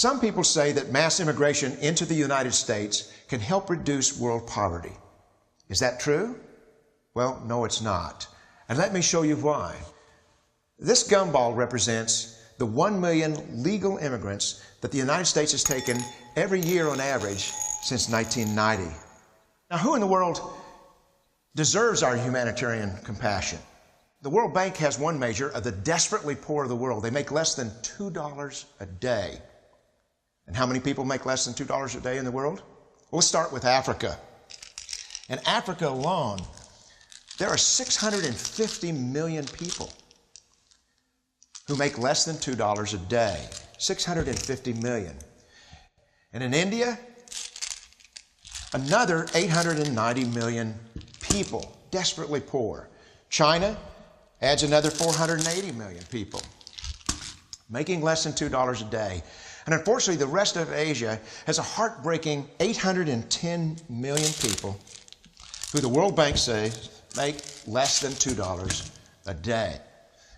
Some people say that mass immigration into the United States can help reduce world poverty. Is that true? Well, no, it's not. And let me show you why. This gumball represents the 1 million legal immigrants that the United States has taken every year on average since 1990. Now, who in the world deserves our humanitarian compassion? The World Bank has one measure of the desperately poor of the world. They make less than $2 a day. And how many people make less than $2 a day in the world? Well, let's start with Africa. In Africa alone, there are 650 million people who make less than $2 a day. 650 million. And in India, another 890 million people, desperately poor. China adds another 480 million people, making less than $2 a day. And unfortunately, the rest of Asia has a heartbreaking 810 million people who the World Bank says make less than $2 a day.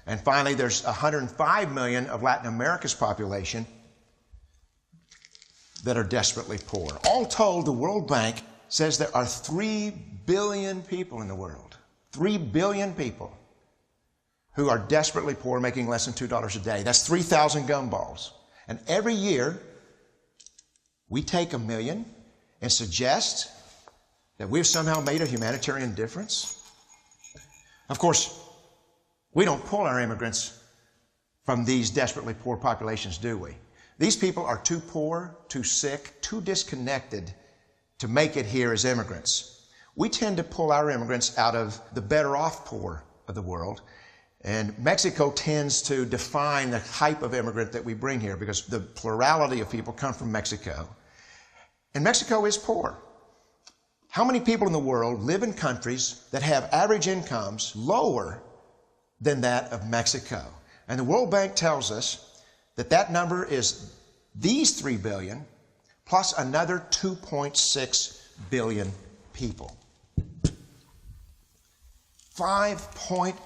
And finally, there's 105 million of Latin America's population that are desperately poor. All told, the World Bank says there are 3 billion people in the world. 3 billion people who are desperately poor, making less than $2 a day. That's 3,000 gumballs. And every year, we take 1 million and suggest that we've somehow made a humanitarian difference. Of course, we don't pull our immigrants from these desperately poor populations, do we? These people are too poor, too sick, too disconnected to make it here as immigrants. We tend to pull our immigrants out of the better off poor of the world. And Mexico tends to define the type of immigrant that we bring here because the plurality of people come from Mexico. And Mexico is poor. How many people in the world live in countries that have average incomes lower than that of Mexico? And the World Bank tells us that that number is these 3 billion plus another 2.6 billion people. 5.6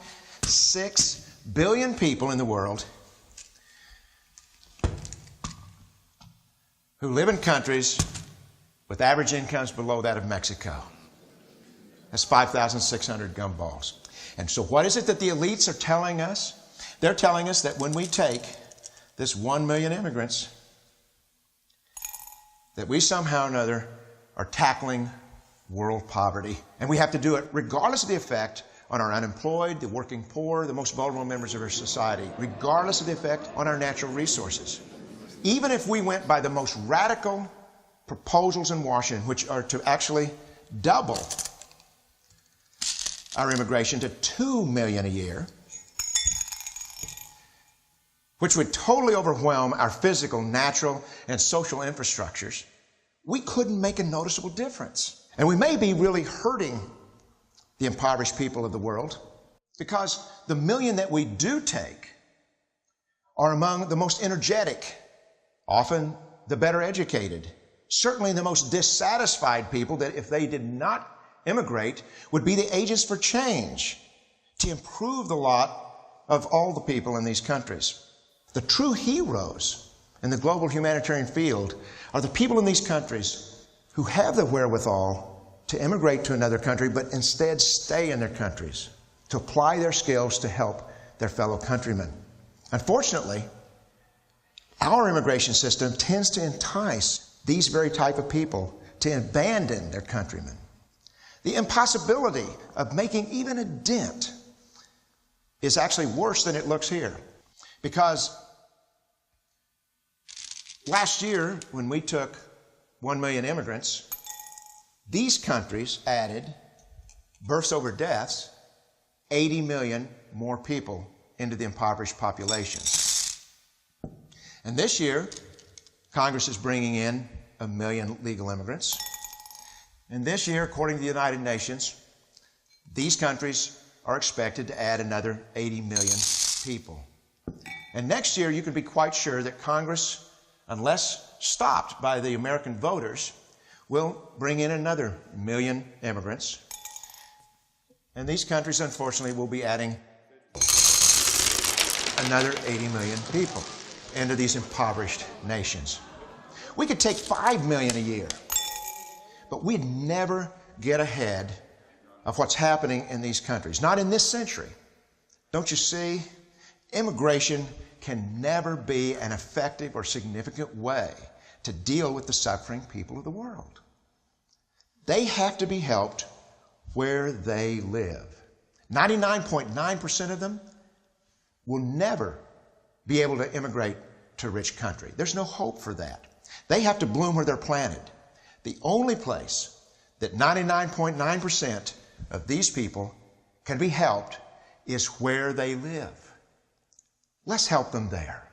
billion people in the world who live in countries with average incomes below that of Mexico. That's 5,600 gumballs. And so what is it that the elites are telling us? They're telling us that when we take this 1 million immigrants, that we somehow or another are tackling world poverty. And we have to do it regardless of the effect on our unemployed, the working poor, the most vulnerable members of our society, regardless of the effect on our natural resources. Even if we went by the most radical proposals in Washington, which are to actually double our immigration to 2 million a year, which would totally overwhelm our physical, natural, and social infrastructures, we couldn't make a noticeable difference. And we may be really hurting the impoverished people of the world because the million that we do take are among the most energetic, often the better educated, certainly the most dissatisfied people that if they did not immigrate would be the agents for change to improve the lot of all the people in these countries. The true heroes in the global humanitarian field are the people in these countries who have the wherewithal to immigrate to another country, but instead stay in their countries, to apply their skills to help their fellow countrymen. Unfortunately, our immigration system tends to entice these very type of people to abandon their countrymen. The impossibility of making even a dent is actually worse than it looks here. Because last year, when we took 1 million immigrants, these countries added, births over deaths, 80 million more people into the impoverished populations. And this year, Congress is bringing in 1 million legal immigrants. And this year, according to the United Nations, these countries are expected to add another 80 million people. And next year, you can be quite sure that Congress, unless stopped by the American voters, will bring in another 1 million immigrants. And these countries, unfortunately, will be adding another 80 million people into these impoverished nations. We could take 5 million a year. But we'd never get ahead of what's happening in these countries. Not in this century. Don't you see? Immigration can never be an effective or significant way to deal with the suffering people of the world. They have to be helped where they live. 99.9% of them will never be able to immigrate to a rich country. There's no hope for that. They have to bloom where they're planted. The only place that 99.9% of these people can be helped is where they live. Let's help them there.